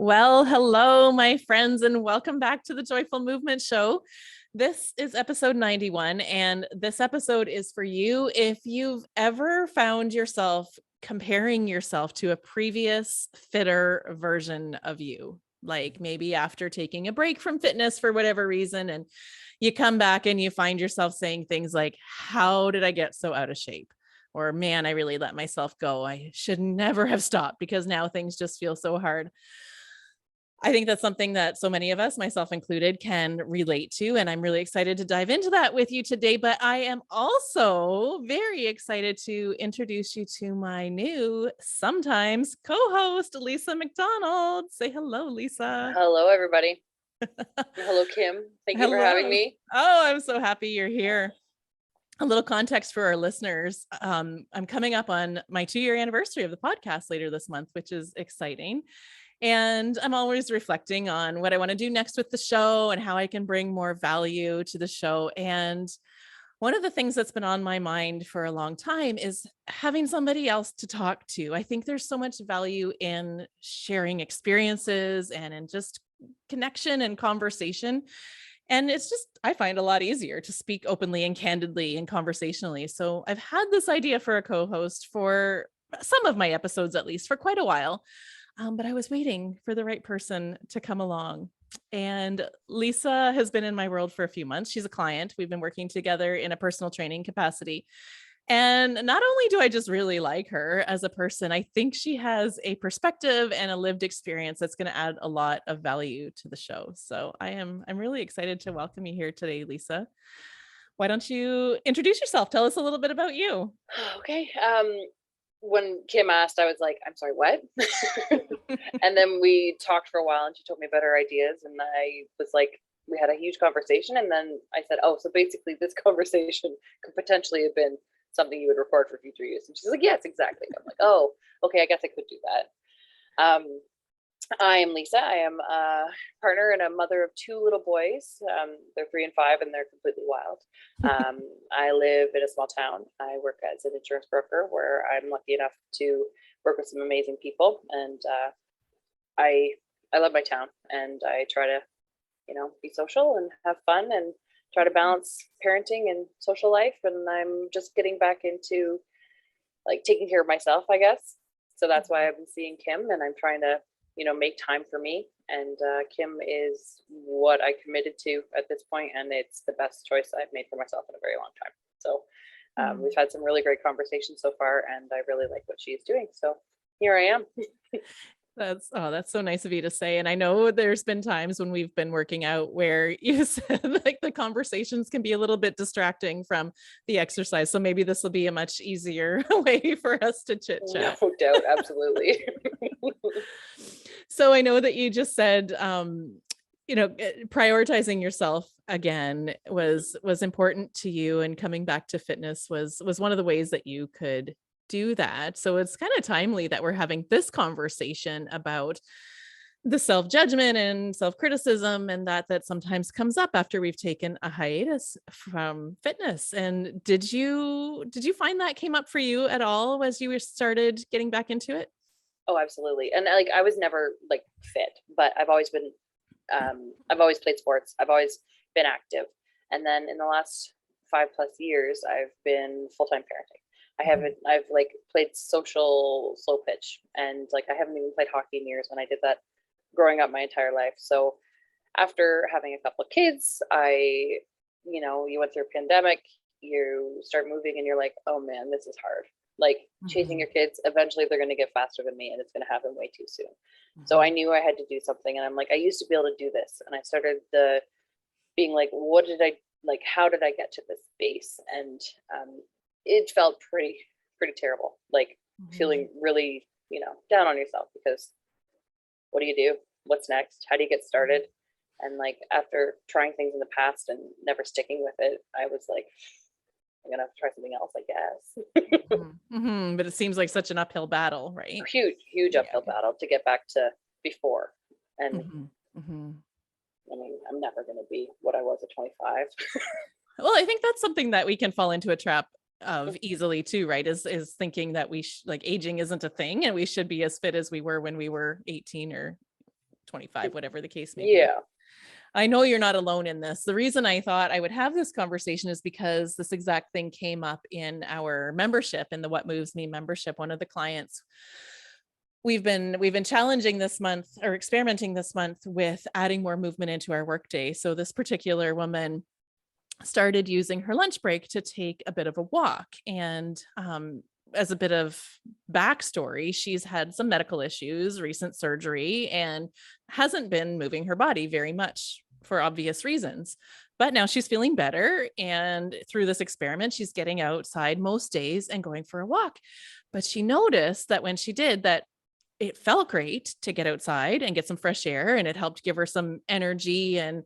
Well, hello, my friends, and welcome back to the Joyful Movement Show. This is episode 91, and this episode is for you if you've ever found yourself comparing yourself to a previous fitter version of you, like maybe after taking a break from fitness for whatever reason, and you come back and you find yourself saying things like, how did I get so out of shape? Or, man, I really let myself go. I should never have stopped because now things just feel so hard. I think that's something that so many of us, myself included, can relate to. And I'm really excited to dive into that with you today. But I am also very excited to introduce you to my new, sometimes co-host, Lisa MacDonald. Say hello, Lisa. Hello, everybody. Hello, Kim. Thank you for having me. Oh, I'm so happy you're here. A little context for our listeners. I'm coming up on my 2-year anniversary of the podcast later this month, which is exciting. And I'm always reflecting on what I want to do next with the show and how I can bring more value to the show. And one of the things that's been on my mind for a long time is having somebody else to talk to. I think there's so much value in sharing experiences and in just connection and conversation. And it's just, I find a lot easier to speak openly and candidly and conversationally. So I've had this idea for a co-host for some of my episodes, at least for quite a while. But I was waiting for the right person to come along. And Lisa has been in my world for a few months. She's a client. We've been working together in a personal training capacity. And not only do I just really like her as a person, I think she has a perspective and a lived experience that's going to add a lot of value to the show. So I'm really excited to welcome you here today, Lisa. Why don't you introduce yourself? Tell us a little bit about you. Okay. When Kim asked, I was like, I'm sorry, what? And then we talked for a while and she told me about her ideas. And I was like, we had a huge conversation. And then I said, oh, so basically this conversation could potentially have been something you would record for future use. And she's like, yes, exactly. I'm like, oh, okay, I guess I could do that. I am Lisa. I am a partner and a mother of 2 little boys. They're 3 and 5, and they're completely wild. I live in a small town. I work as an insurance broker where I'm lucky enough to work with some amazing people. And I love my town, and I try to, be social and have fun and try to balance parenting and social life. And I'm just getting back into like taking care of myself, I guess. So that's why I've been seeing Kim, and I'm trying to make time for me. And Kim is what I committed to at this point, and it's the best choice I've made for myself in a very long time. So we've had some really great conversations so far, and I really like what she's doing. So here I am. That's so nice of you to say. And I know there's been times when we've been working out where you said like the conversations can be a little bit distracting from the exercise. So maybe this will be a much easier way for us to chit chat. No doubt. Absolutely. So I know that you just said, prioritizing yourself again was important to you, and coming back to fitness was one of the ways that you could do that. So it's kind of timely that we're having this conversation about the self-judgment and self-criticism and that sometimes comes up after we've taken a hiatus from fitness. And did you find that came up for you at all as you started getting back into it? Oh, absolutely. And like, I was never like fit, but I've always been, I've always played sports. I've always been active. And then in the last 5+ years, I've been full-time parenting. I've like played social slow pitch, and like, I haven't even played hockey in years, and I did that growing up my entire life. So after having a couple of kids, you went through a pandemic, you start moving and you're like, oh man, this is hard. Like chasing your kids, eventually they're going to get faster than me, and it's going to happen way too soon. So I knew I had to do something, and I'm like, I used to be able to do this. And I started being like, what did I, like, how did I get to this space? And it felt pretty terrible, like feeling really, down on yourself, because what do you do? What's next? How do you get started? And like, after trying things in the past and never sticking with it, I was like, I'm gonna try something else, I guess. But it seems like such an uphill battle, right? Huge uphill battle to get back to before. And I mean, I'm never gonna be what I was at 25. Well, I think that's something that we can fall into a trap of easily too, right? Is thinking that like aging isn't a thing, and we should be as fit as we were when we were 18 or 25, whatever the case may be. Yeah. I know you're not alone in this. The reason I thought I would have this conversation is because this exact thing came up in our membership, in the What Moves Me membership. One of the clients, we've been challenging this month, or experimenting this month, with adding more movement into our workday. So this particular woman started using her lunch break to take a bit of a walk. And as a bit of backstory, she's had some medical issues, recent surgery, and hasn't been moving her body very much for obvious reasons. But now she's feeling better. And through this experiment, she's getting outside most days and going for a walk. But she noticed that when she did that, it felt great to get outside and get some fresh air, and it helped give her some energy and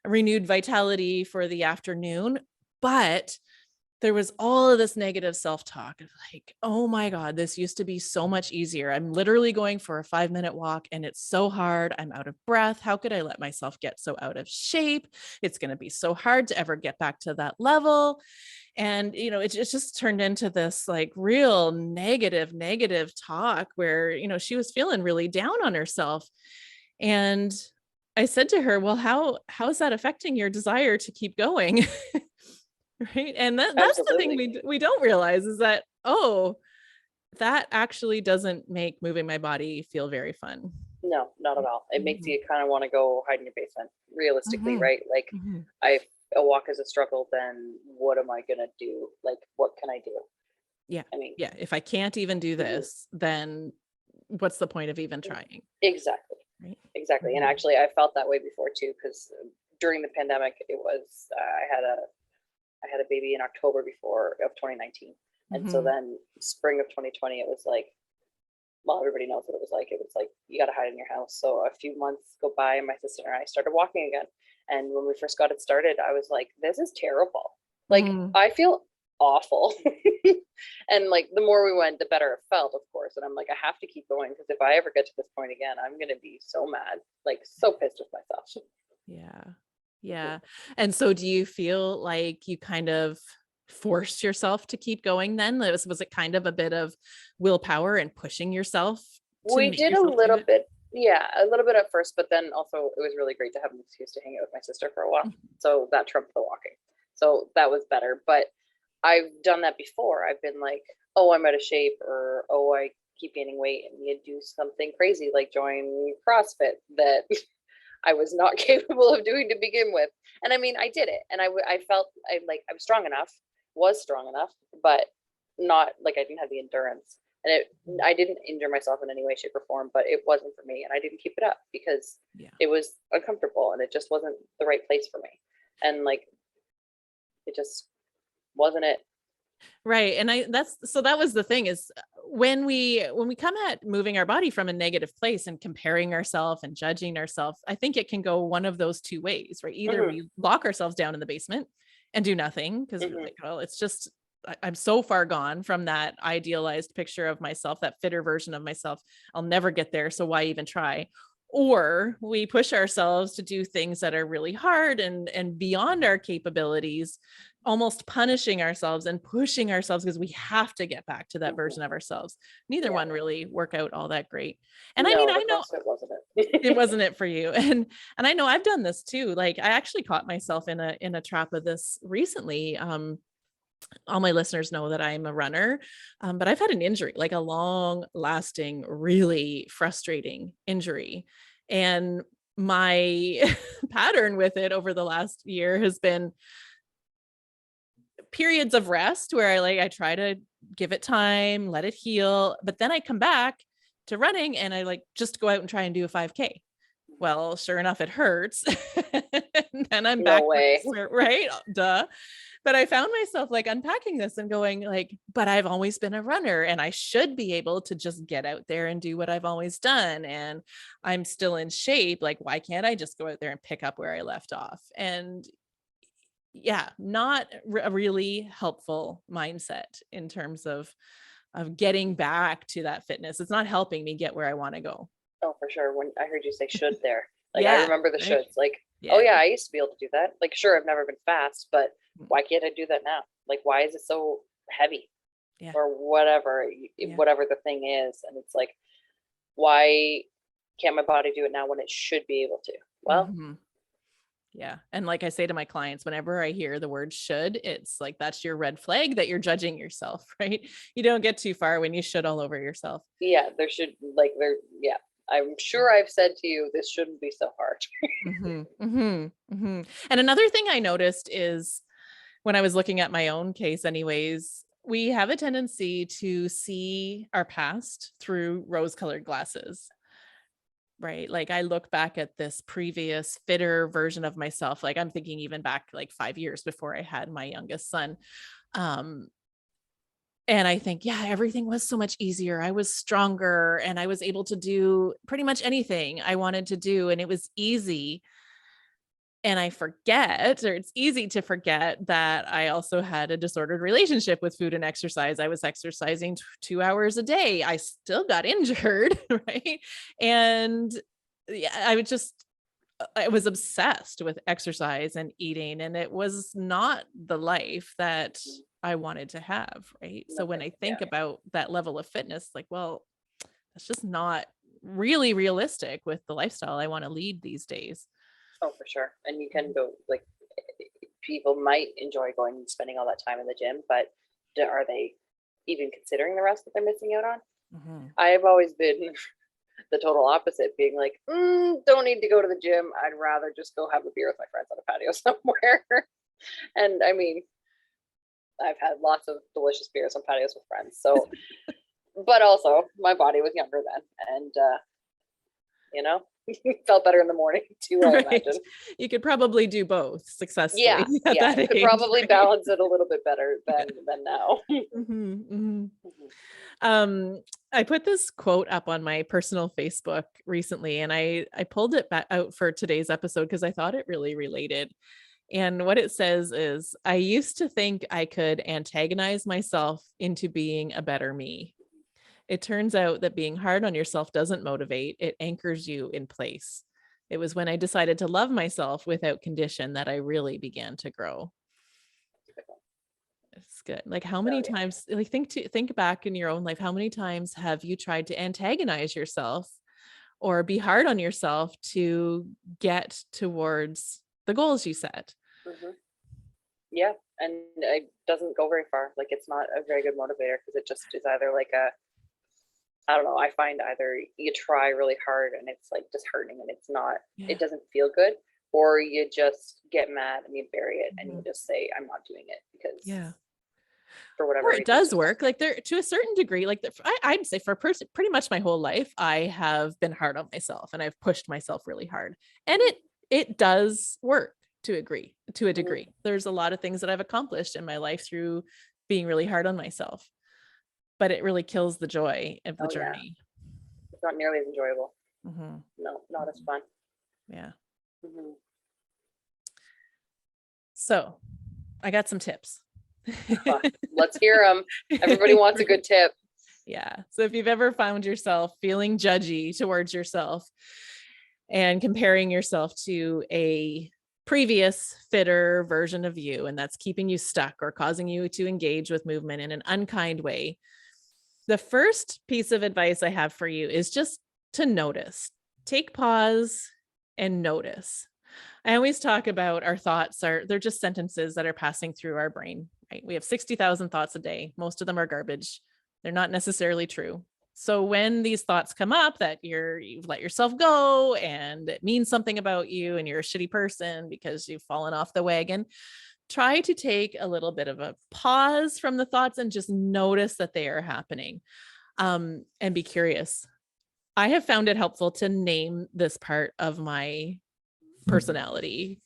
renewed vitality for the afternoon. But there was all of this negative self-talk, like, oh my God, this used to be so much easier. I'm literally going for a 5-minute walk and it's so hard. I'm out of breath. How could I let myself get so out of shape? It's going to be so hard to ever get back to that level. And, it just turned into this like real negative talk where, she was feeling really down on herself. And I said to her, well, how is that affecting your desire to keep going? Right. And that's the thing we don't realize, is that, that actually doesn't make moving my body feel very fun. No, not at all. It makes you kind of want to go hide in your basement, realistically, right? Like, a walk is a struggle, then what am I going to do? Like, what can I do? Yeah. I mean, yeah. If I can't even do this, then what's the point of even trying? Exactly. Right. Exactly. And actually, I felt that way before too, because during the pandemic, it was, I had a baby in October of 2019. And so then spring of 2020, it was like, well, everybody knows what it was like. It was like, you got to hide in your house. So a few months go by and my sister and I started walking again. And when we first got it started, I was like, this is terrible. Like, I feel awful. And like, the more we went, the better it felt, of course. And I'm like, I have to keep going, because if I ever get to this point again, I'm going to be so mad, like so pissed with myself. Yeah. Yeah. And so do you feel like you kind of forced yourself to keep going then? Was it kind of a bit of willpower and pushing yourself? We did a little bit. Yeah, a little bit at first, but then also it was really great to have an excuse to hang out with my sister for a while. So that trumped the walking. So that was better. But I've done that before. I've been like, oh, I'm out of shape, or oh, I keep gaining weight, and you do something crazy like join CrossFit that I was not capable of doing to begin with. And I mean, I did it, and I felt I was strong enough, but not like I didn't have the endurance. And I didn't injure myself in any way, shape, or form, but it wasn't for me, and I didn't keep it up because it was uncomfortable and it just wasn't the right place for me. And like, it just wasn't it. Right. And that was the thing, is when we come at moving our body from a negative place and comparing ourselves and judging ourselves, I think it can go one of those two ways, right? Either we lock ourselves down in the basement and do nothing because we're like, well, it's just, I'm so far gone from that idealized picture of myself, that fitter version of myself. I'll never get there. So why even try? Or we push ourselves to do things that are really hard and beyond our capabilities, almost punishing ourselves and pushing ourselves because we have to get back to that version of ourselves. Neither one really work out all that great. And No, I mean, I know it wasn't it. it wasn't it for you. And I know I've done this too. Like, I actually caught myself in a trap of this recently. All my listeners know that I'm a runner, but I've had an injury, like a long lasting, really frustrating injury. And my pattern with it over the last year has been periods of rest where I try to give it time, let it heal, but then I come back to running and I just go out and try and do a 5K. Well, sure enough, it hurts. And then I'm back. No way. Right? Duh. But I found myself unpacking this and going but I've always been a runner and I should be able to just get out there and do what I've always done. And I'm still in shape. Why can't I just go out there and pick up where I left off? And yeah, not a really helpful mindset in terms of getting back to that fitness. It's not helping me get where I want to go. Oh, for sure. When I heard you say should there, Yeah, I remember the right? shoulds. Oh yeah, I used to be able to do that. Sure, I've never been fast, but why can't I do that now? Why is it so heavy? Yeah. Or whatever the thing is. And it's why can't my body do it now when it should be able to? Well, Yeah. And like I say to my clients, whenever I hear the word should, it's like, that's your red flag that you're judging yourself, right? You don't get too far when you should all over yourself. yeah, yeah. I'm sure I've said to you, this shouldn't be so hard. And another thing I noticed is when I was looking at my own case anyways, we have a tendency to see our past through rose-colored glasses. Right. Like I look back at this previous fitter version of myself. Like I'm thinking even back like 5 years before I had my youngest son. Um, and I think, yeah, everything was so much easier. I was stronger and I was able to do pretty much anything I wanted to do. And it was easy. And I forget, or it's easy to forget, that I also had a disordered relationship with food and exercise. I was exercising 2 hours a day. I still got injured, right? And yeah, I was obsessed with exercise and eating, and it was not the life that I wanted to have, right? So when I think about that level of fitness, like, well, that's just not really realistic with the lifestyle I want to lead these days. Oh, for sure. And you can go, like, people might enjoy going and spending all that time in the gym, but are they even considering the rest that they're missing out on? I've always been the total opposite, being like, don't need to go to the gym. I'd rather just go have a beer with my friends on a patio somewhere. And I mean, I've had lots of delicious beers on patios with friends. So, but also my body was younger then, and felt better in the morning too, I imagine. You could probably do both successfully. Yeah, could age, probably right? balance it a little bit better than now. I put this quote up on my personal Facebook recently, and I pulled it back out for today's episode because I thought it really related. And what it says is, I used to think I could antagonize myself into being a better me. It turns out that being hard on yourself doesn't motivate, it anchors you in place. It was when I decided to love myself without condition that I really began to grow. It's good. Like how many times, like think back in your own life, how many times have you tried to antagonize yourself or be hard on yourself to get towards the goals you set? Yeah. And it doesn't go very far. Like it's not a very good motivator, because it just is either like I don't know, I find either you try really hard and it's like disheartening and it's not, it doesn't feel good, or you just get mad and you bury it and you just say, I'm not doing it because for whatever reason. It does work. Like there, to a certain degree, like I'd say for pretty much my whole life, I have been hard on myself and I've pushed myself really hard, and it does work to a degree. There's a lot of things that I've accomplished in my life through being really hard on myself, but it really kills the joy of the journey. Yeah. It's not nearly as enjoyable. No, not as fun. Yeah. So I got some tips. Let's hear them. Everybody wants a good tip. Yeah. So if you've ever found yourself feeling judgy towards yourself and comparing yourself to a previous fitter version of you, and that's keeping you stuck or causing you to engage with movement in an unkind way, the first piece of advice I have for you is just to notice. Take pause and notice. I always talk about our thoughts they're just sentences that are passing through our brain, right? We have 60,000 thoughts a day. Most of them are garbage. They're not necessarily true. So when these thoughts come up that you've let yourself go and it means something about you and you're a shitty person because you've fallen off the wagon, try to take a little bit of a pause from the thoughts and just notice that they are happening, and be curious. I have found it helpful to name this part of my personality,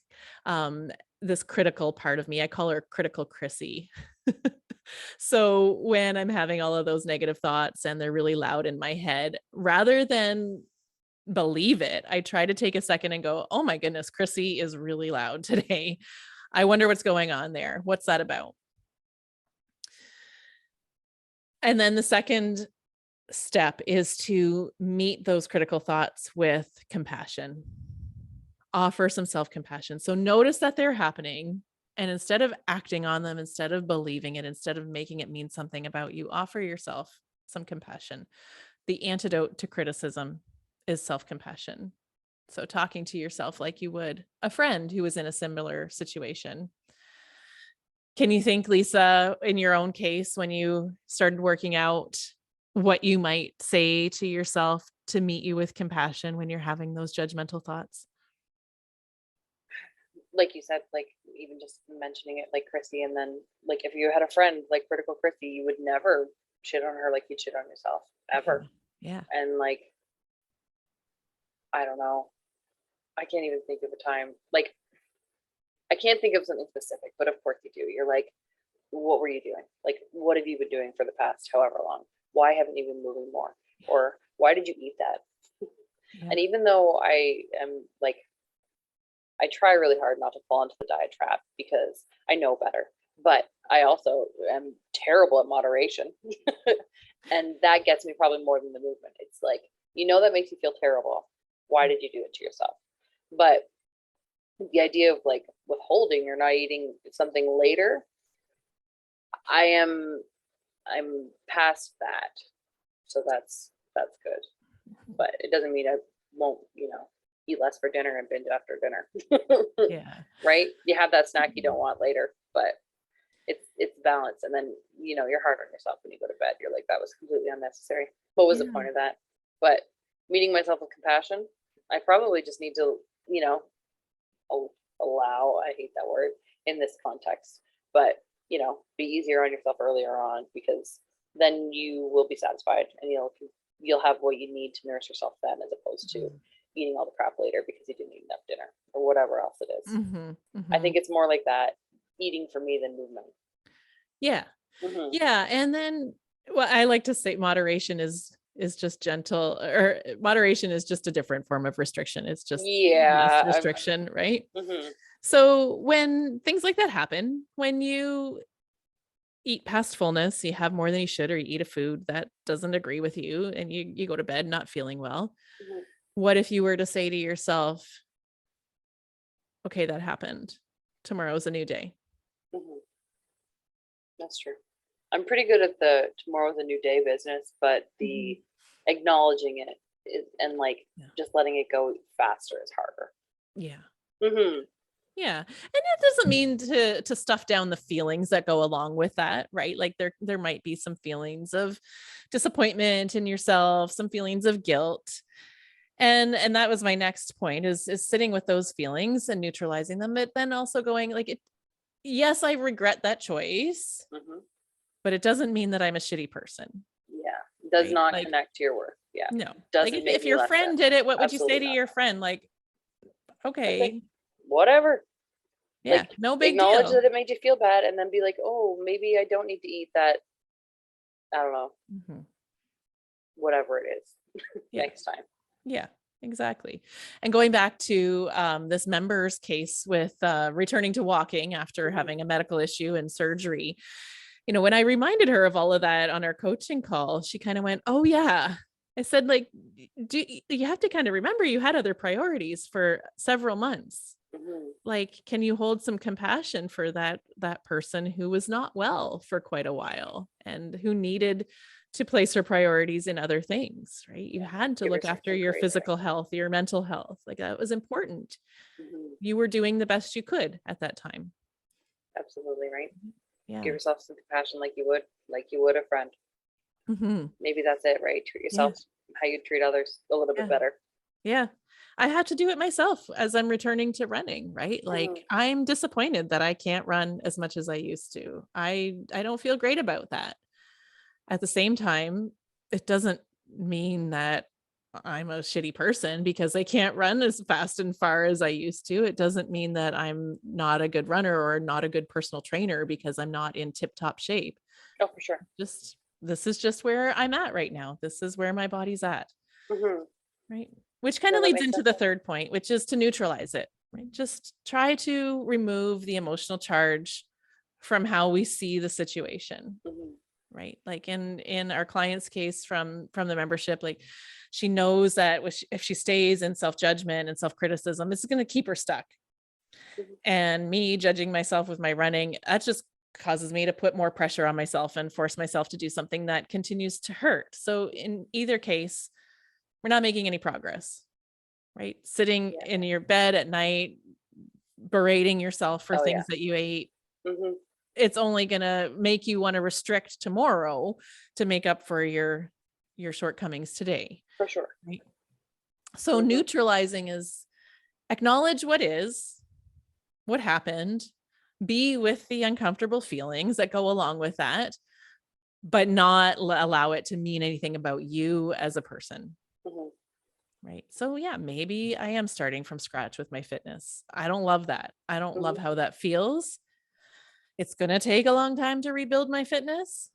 this critical part of me. I call her critical Chrissy. So when I'm having all of those negative thoughts and they're really loud in my head, rather than believe it, I try to take a second and go, oh my goodness, Chrissy is really loud today. I wonder what's going on there. What's that about? And then the second step is to meet those critical thoughts with compassion. Offer some self-compassion. So notice that they're happening, and instead of acting on them, instead of believing it, instead of making it mean something about you, offer yourself some compassion. The antidote to criticism is self-compassion. So talking to yourself like you would a friend who was in a similar situation. Can you think, Lisa, in your own case, when you started working out, what you might say to yourself to meet you with compassion when you're having those judgmental thoughts? Like you said, like even just mentioning it, like Chrissy, and then like if you had a friend like critical Chrissy, you would never shit on her like you'd shit on yourself ever. Yeah. And like, I don't know, I can't even think of a time. Like, I can't think of something specific, but of course you do. You're like, what were you doing? Like, what have you been doing for the past however long? Why haven't you been moving more? Or why did you eat that? Yeah. And even though I am like, I try really hard not to fall into the diet trap because I know better, but I also am terrible at moderation. And that gets me probably more than the movement. It's like, that makes you feel terrible. Why did you do it to yourself? But the idea of like withholding or not eating something later, I'm past that. So that's good. But it doesn't mean I won't, eat less for dinner and binge after dinner. Yeah. Right? You have that snack you don't want later, but it's balance. And then, you're hard on yourself when you go to bed. You're like, that was completely unnecessary. What was the point of that? But meeting myself with compassion, I probably just need to, allow, I hate that word in this context, but, be easier on yourself earlier on, because then you will be satisfied and you'll have what you need to nourish yourself then, as opposed to eating all the crap later because you didn't eat enough dinner or whatever else it is. I think it's more like that eating for me than movement. Yeah. Yeah. And then, well, I like to say moderation is just gentle, or moderation is just a different form of restriction. It's just less restriction, right? So when things like that happen, when you eat past fullness, you have more than you should, or you eat a food that doesn't agree with you, and you go to bed not feeling well. What if you were to say to yourself, okay, that happened. Tomorrow's a new day. That's true. I'm pretty good at the tomorrow's a new day business, but the acknowledging it is, and like just letting it go faster is harder. Yeah. Yeah. And that doesn't mean to stuff down the feelings that go along with that, right? Like there might be some feelings of disappointment in yourself, some feelings of guilt. And that was my next point, is sitting with those feelings and neutralizing them, but then also going like, yes, I regret that choice, but it doesn't mean that I'm a shitty person. Yeah. It does not connect to your worth. Yeah. No. Doesn't like make if your friend did it, what would you say to your friend? Like, okay, whatever. Yeah, like, no big acknowledge deal. that it made you feel bad, and then be like, oh, maybe I don't need to eat that. I don't know. Whatever it is next time. Yeah, exactly. And going back to this member's case with returning to walking after having a medical issue and surgery, when I reminded her of all of that on our coaching call, she kind of went, oh yeah. I said, like, you have to kind of remember you had other priorities for several months. Like, can you hold some compassion for that person who was not well for quite a while and who needed to place her priorities in other things, right? You had to look after your physical health, your mental health. Like, that was important. You were doing the best you could at that time. Absolutely right. Yeah. Give yourself some compassion like you would a friend. Maybe that's it, right? Treat yourself how you treat others a little bit better. Yeah. I had to do it myself as I'm returning to running, right? Like, I'm disappointed that I can't run as much as I used to. I don't feel great about that. At the same time, it doesn't mean that I'm a shitty person because I can't run as fast and far as I used to. It doesn't mean that I'm not a good runner or not a good personal trainer because I'm not in tip-top shape. Oh, for sure. This is just where I'm at right now. This is where my body's at. Right. Which kind of leads into the third point, which is to neutralize it, right? Just try to remove the emotional charge from how we see the situation. Right. Like in our client's case from the membership, like, she knows that if she stays in self-judgment and self-criticism, this is going to keep her stuck. And me judging myself with my running, that just causes me to put more pressure on myself and force myself to do something that continues to hurt. So in either case, we're not making any progress, right? Sitting in your bed at night, berating yourself for things that you ate. It's only going to make you want to restrict tomorrow to make up for your shortcomings today. For sure. Right? So neutralizing is acknowledge what is, what happened, be with the uncomfortable feelings that go along with that, but not allow it to mean anything about you as a person. Right. So yeah, maybe I am starting from scratch with my fitness. I don't love that. I don't love how that feels. It's going to take a long time to rebuild my fitness.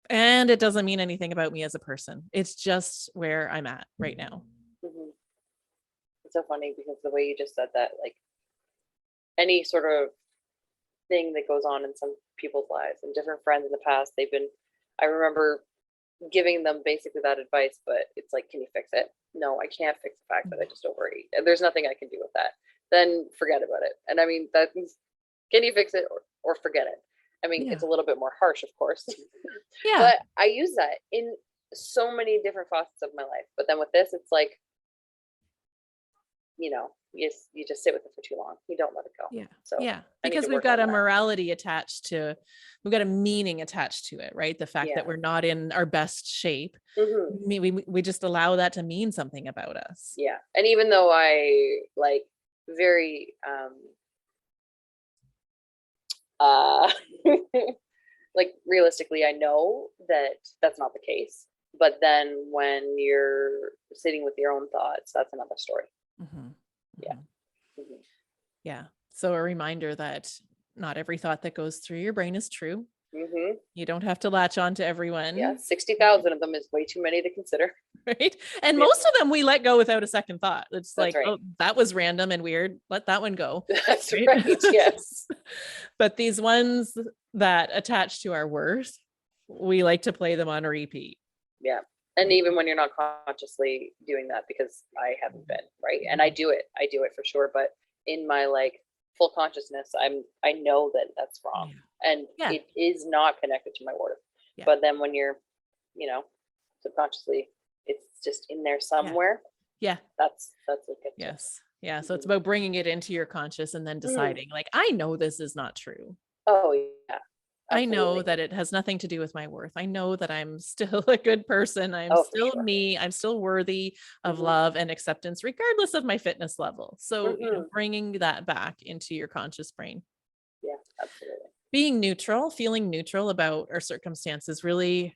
And it doesn't mean anything about me as a person. It's just where I'm at right now. It's so funny because the way you just said that, like any sort of thing that goes on in some people's lives and different friends in the past, I remember giving them basically that advice, but it's like, can you fix it? No, I can't fix the fact that I just overeat. And there's nothing I can do with that. Then forget about it. And I mean, can you fix it or forget it? I mean, it's a little bit more harsh, of course. But I use that in so many different facets of my life. But then with this, it's like, you just sit with it for too long. You don't let it go. So because we've got a morality attached to, we've got a meaning attached to it, right? The fact that we're not in our best shape. We just allow that to mean something about us. And even though I like very like realistically, I know that that's not the case. But then when you're sitting with your own thoughts, that's another story. So a reminder that not every thought that goes through your brain is true. You don't have to latch on to everyone. 60,000 of them is way too many to consider. Right. And most of them we let go without a second thought. It's like, oh, that was random and weird. Let that one go. That's right. Yes. But these ones that attach to our worth, we like to play them on repeat. And even when you're not consciously doing that, because I haven't been, right? And I do it for sure. But in my like full consciousness, I know that that's wrong. And it is not connected to my worth. But then when you're, subconsciously, it's just in there somewhere. That's a good tip. So it's about bringing it into your conscious and then deciding like, I know this is not true. Oh yeah. Absolutely. I know that it has nothing to do with my worth. I know that I'm still a good person. I'm still me. I'm still worthy of love and acceptance, regardless of my fitness level. So bringing that back into your conscious brain. Yeah, absolutely. Being neutral, feeling neutral about our circumstances, really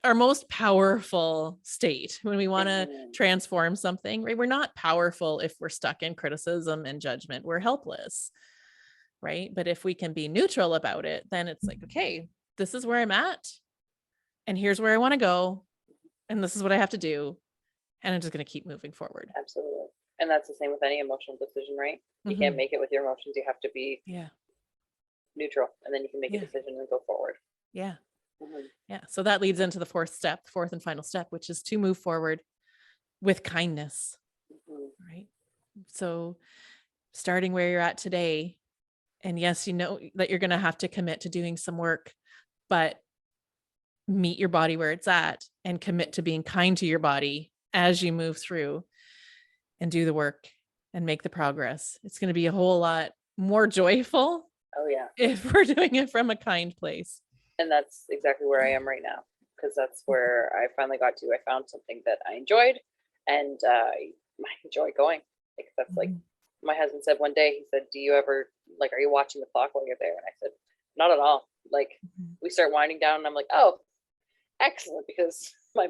our most powerful state when we want to transform something, right? We're not powerful if we're stuck in criticism and judgment. We're helpless. Right. But if we can be neutral about it, then it's like, okay, this is where I'm at. And here's where I want to go. And this is what I have to do. And I'm just going to keep moving forward. Absolutely. And that's the same with any emotional decision, right? You can't make it with your emotions. You have to be neutral. And then you can make a decision and go forward. So that leads into the fourth and final step, which is to move forward with kindness. Right. So starting where you're at today. And yes, you know that you're going to have to commit to doing some work, but meet your body where it's at and commit to being kind to your body as you move through and do the work and make the progress. It's going to be a whole lot more joyful. Oh yeah. If we're doing it from a kind place. And that's exactly where I am right now, because that's where I finally got to. I found something that I enjoyed and I enjoy going. Like that's like my husband said one day, he said, do you ever like, are you watching the clock while you're there? And I said, not at all. Like we start winding down and I'm like, oh, excellent. Because my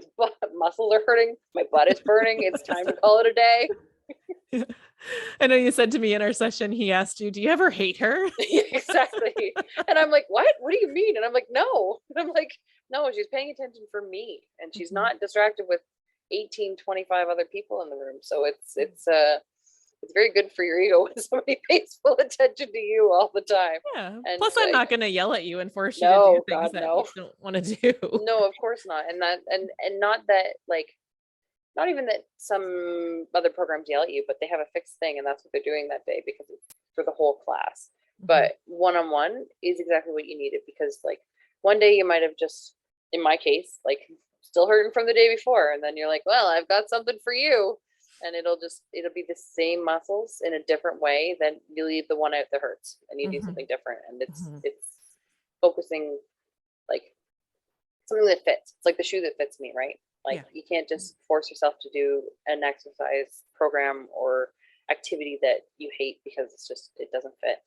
muscles are hurting. My butt is burning. It's time to call it a day. I know you said to me in our session, he asked you, do you ever hate her? Exactly. And I'm like, what do you mean? And I'm like, no. And I'm like, no, she's paying attention for me. And she's not distracted with 25 other people in the room. So it's very good for your ego when somebody pays full attention to you all the time. And plus I'm not going to yell at you and force you to do things that you don't want to do. No, of course not. And that, and not that like, not even that some other programs yell at you, but they have a fixed thing and that's what they're doing that day because it's for the whole class. But one-on-one is exactly what you needed, because like one day you might have just, in my case, like still hurting from the day before. And then you're like, well, I've got something for you. And it'll be the same muscles in a different way. Then you leave the one out that hurts and you do something different. And it's focusing like something that fits. It's like the shoe that fits me, right? Like you can't just force yourself to do an exercise program or activity that you hate because it doesn't fit.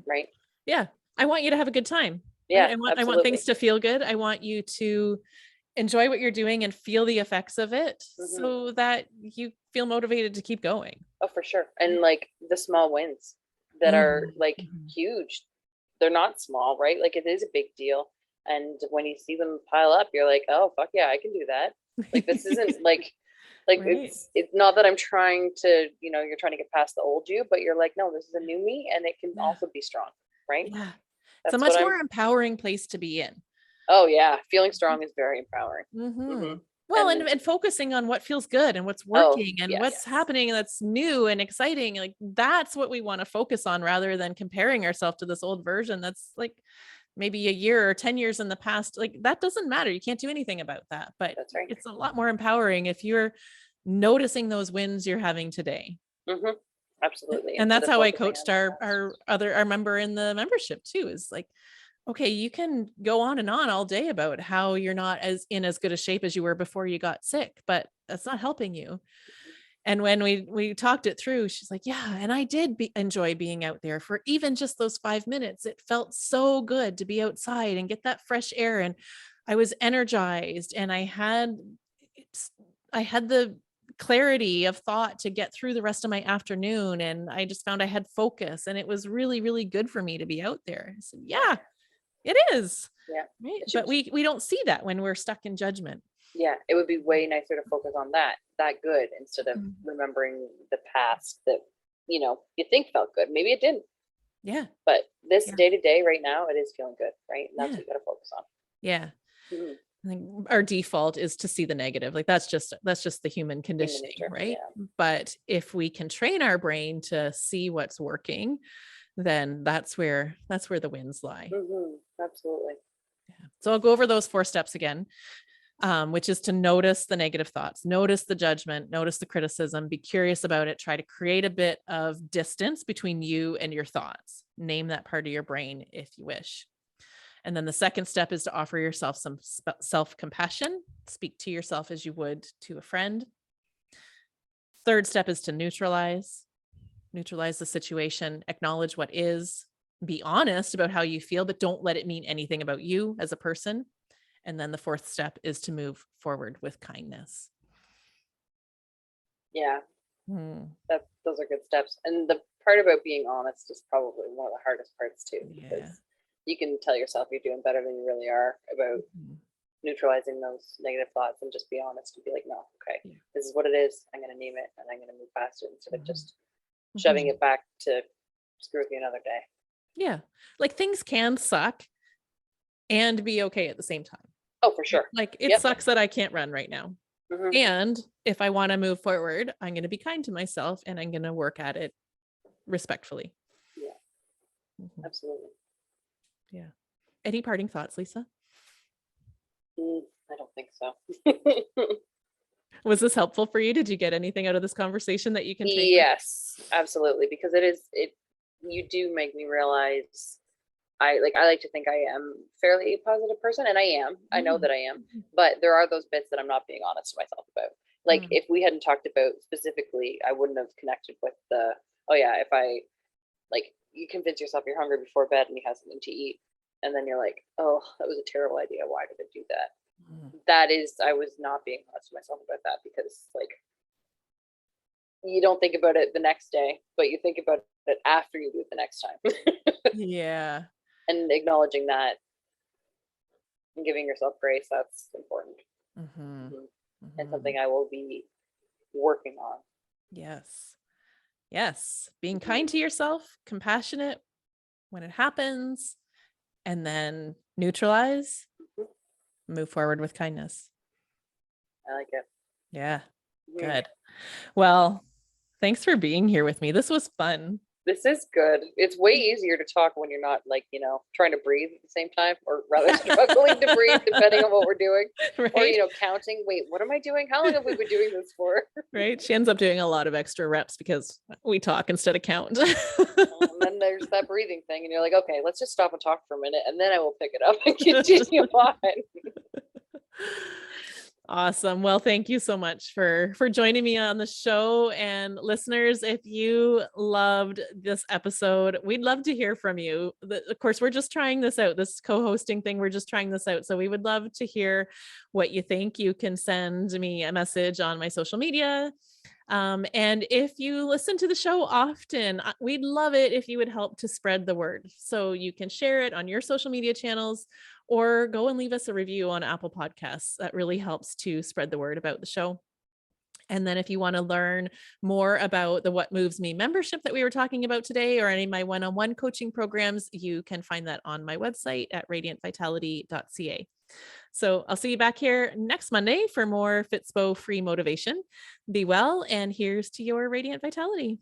Right. Yeah. I want you to have a good time. Yeah. Right? I want things to feel good. I want you to enjoy what you're doing and feel the effects of it so that you feel motivated to keep going. Oh, for sure. And like the small wins that are like huge, they're not small, right? Like it is a big deal. And when you see them pile up, you're like, oh, fuck yeah, I can do that. Like, this isn't like right. It's not that I'm trying to, you're trying to get past the old you, but you're like, no, this is a new me and it can also be strong. Right. Yeah. It's a much more empowering place to be in. Oh yeah. Feeling strong is very empowering. Well, and focusing on what feels good and what's working and what's happening that's new and exciting. Like that's what we want to focus on rather than comparing ourselves to this old version. That's like maybe a year or 10 years in the past. Like that doesn't matter. You can't do anything about that, but that's right. It's a lot more empowering if you're noticing those wins you're having today. Absolutely. And that's how I coached our member in the membership too, is like, okay, you can go on and on all day about how you're not as good a shape as you were before you got sick, but that's not helping you. And when we talked it through, she's like, yeah, and I did enjoy being out there for even just those 5 minutes. It felt so good to be outside and get that fresh air. And I was energized and I had the clarity of thought to get through the rest of my afternoon. And I just found I had focus and it was really, really good for me to be out there. I said, yeah, it is. Yeah. Right. But we don't see that when we're stuck in judgment. Yeah. It would be way nicer to focus on that good instead of remembering the past that, you think felt good. Maybe it didn't. Yeah. But this day to day right now, it is feeling good. Right. And that's what you got to focus on. Yeah. I think our default is to see the negative. Like that's just the human conditioning, right? Yeah. But if we can train our brain to see what's working, then that's where the wins lie. Absolutely. Yeah. So I'll go over those 4 steps again, which is to notice the negative thoughts, notice the judgment, notice the criticism, be curious about it, try to create a bit of distance between you and your thoughts. Name that part of your brain if you wish. And then the second step is to offer yourself some self-compassion. Speak to yourself as you would to a friend. Third step is to neutralize the situation, acknowledge what is, be honest about how you feel, but don't let it mean anything about you as a person. And then the fourth step is to move forward with kindness. Yeah, those are good steps. And the part about being honest is probably one of the hardest parts too, because you can tell yourself you're doing better than you really are about neutralizing those negative thoughts and just be honest and be like, no, okay, this is what it is. I'm going to name it and I'm going to move past it instead of just shoving it back to screw with you another day. Yeah. Like things can suck and be okay at the same time. Oh, for sure. Like it sucks that I can't run right now. And if I want to move forward, I'm going to be kind to myself and I'm going to work at it respectfully. Yeah, absolutely. Yeah. Any parting thoughts, Lisa? I don't think so. Was this helpful for you? Did you get anything out of this conversation that you can take? Yes, absolutely. Because you do make me realize I like to think I am fairly a positive person, and I am. I know that I am, but there are those bits that I'm not being honest to myself about. Like if we hadn't talked about specifically, I wouldn't have connected with if I you convince yourself you're hungry before bed and you have something to eat, and then you're like, oh, that was a terrible idea. Why did I do that? I was not being honest with myself about that, because you don't think about it the next day, but you think about it after you do it the next time. Yeah. And acknowledging that and giving yourself grace, that's important. And something I will be working on. Yes. Being kind to yourself, compassionate when it happens, and then neutralize, move forward with kindness. I like it. Yeah. Good. Well, thanks for being here with me. This was fun. This is good. It's way easier to talk when you're not like, trying to breathe at the same time, or rather struggling to breathe depending on what we're doing. Or, Right. counting, wait, what am I doing? How long have we been doing this for? Right. She ends up doing a lot of extra reps because we talk instead of count. And then there's that breathing thing, and you're like, okay, let's just stop and talk for a minute, and then I will pick it up and continue on. Awesome. Well, thank you so much for joining me on the show. And listeners, if you loved this episode, we'd love to hear from you. Of course, we're just trying this out, this co-hosting thing. We're just trying this out. So we would love to hear what you think. You can send me a message on my social media. And if you listen to the show often, we'd love it if you would help to spread the word. So you can share it on your social media channels, or go and leave us a review on Apple Podcasts. That really helps to spread the word about the show. And then if you want to learn more about the What Moves Me membership that we were talking about today, or any of my one-on-one coaching programs, you can find that on my website at radiantvitality.ca. So I'll see you back here next Monday for more Fitspo free motivation. Be well, and here's to your radiant vitality.